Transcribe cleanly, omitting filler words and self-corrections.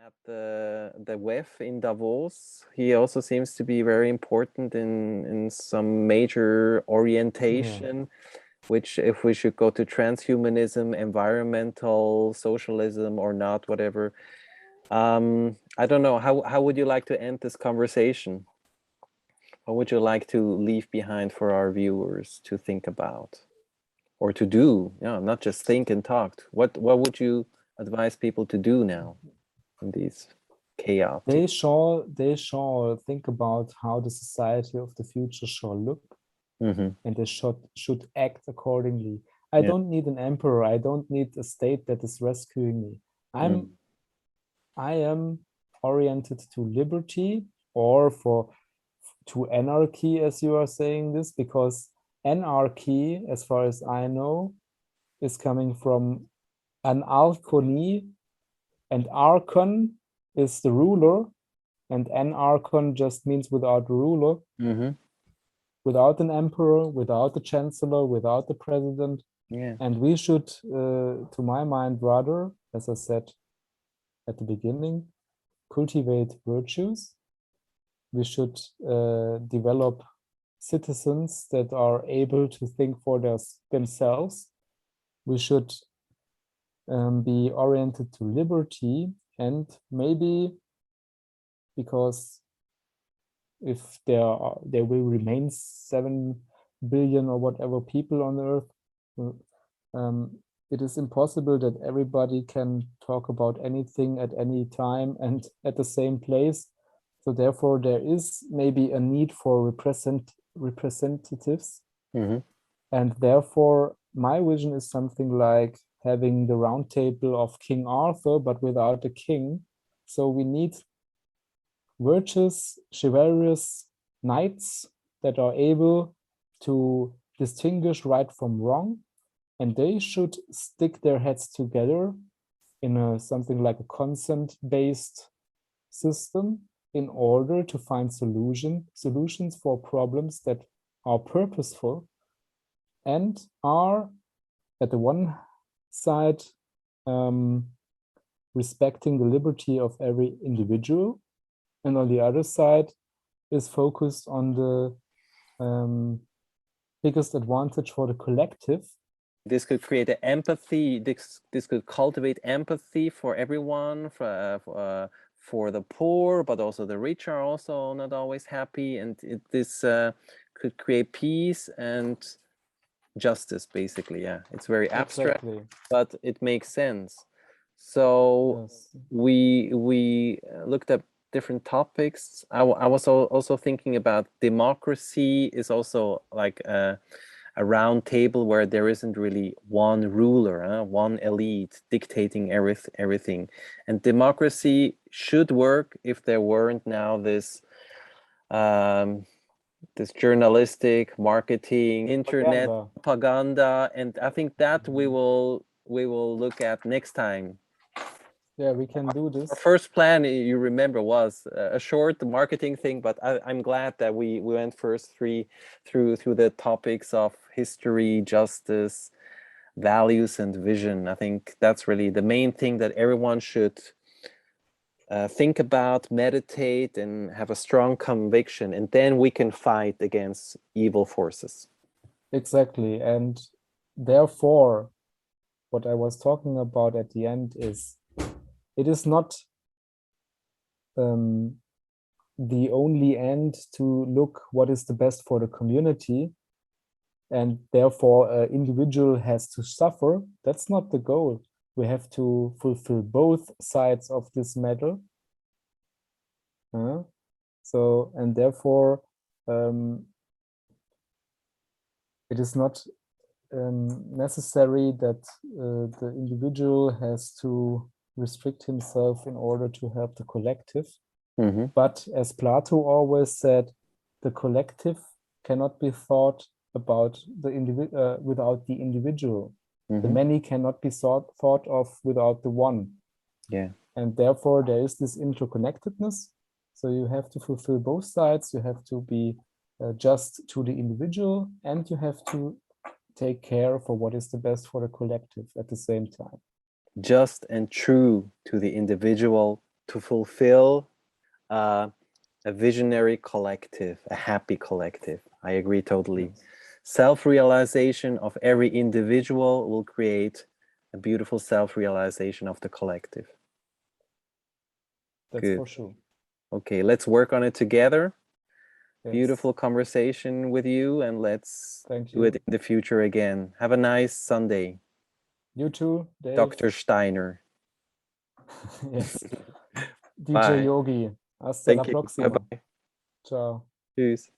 at the WEF in Davos. He also seems to be very important in some major orientation, which if we should go to transhumanism, environmental socialism or not, whatever. I don't know. How would you like to end this conversation? What would you like to leave behind for our viewers to think about or to do? Yeah, not just think and talk. What would you advise people to do now in these chaotic? They shall think about how the society of the future shall look, and they should act accordingly. I don't need an emperor. I don't need a state that is rescuing me. I am oriented to liberty or to anarchy, as you are saying this, because anarchy, as far as I know, is coming from anarchony, and archon is the ruler, and anarchon just means without a ruler, without an emperor, without the chancellor, without the president. And we should, to my mind, rather, as I said at the beginning, cultivate virtues. We should develop citizens that are able to think for themselves. We should be oriented to liberty, and maybe, because if there will remain 7 billion or whatever people on Earth, it is impossible that everybody can talk about anything at any time and at the same place. So therefore, there is maybe a need for representatives. And therefore, my vision is something like having the round table of King Arthur, but without a king. So we need virtuous, chivalrous knights that are able to distinguish right from wrong, and they should stick their heads together in something like a consent-based system in order to find solutions for problems that are purposeful and are, at the one side, respecting the liberty of every individual, and on the other side is focused on the biggest advantage for the collective. This could create an empathy. This could cultivate empathy for everyone, for the poor, but also the rich are also not always happy, and this could create peace and justice, basically. Yeah, it's very abstract, but it makes sense. So we looked at different topics. I was also thinking about democracy is also like a round table where there isn't really one ruler, one elite dictating everything. And democracy should work if there weren't now this journalistic marketing, internet propaganda, and I think that we will look at next time. Yeah, we can do this. Our first plan, you remember, was a short marketing thing, but I'm glad that we went first through the topics of history, justice, values, and vision. I think that's really the main thing that everyone should think about, meditate, and have a strong conviction, and then we can fight against evil forces. Exactly, and therefore, what I was talking about at the end is, it is not the only end to look what is the best for the community, and therefore an individual has to suffer. That's not the goal. We have to fulfill both sides of this medal. So, and therefore, it is not necessary that the individual has to restrict himself in order to help the collective. But as Plato always said, the collective cannot be thought about without the individual. The many cannot be thought of without the one. And therefore there is this interconnectedness. So you have to fulfill both sides. You have to be just to the individual, and you have to take care for what is the best for the collective at the same time. Just and true to the individual to fulfill a visionary collective, a happy collective. I agree totally. Yes. Self-realization of every individual will create a beautiful self-realization of the collective. That's good. For sure. Okay, let's work on it together. Yes. Beautiful conversation with you, and let's do it in the future again. Have a nice Sunday. You too, Dave. Dr. Steiner. Yes. DJ Yogi. Hasta la próxima. Bye-bye. Ciao. Tschüss.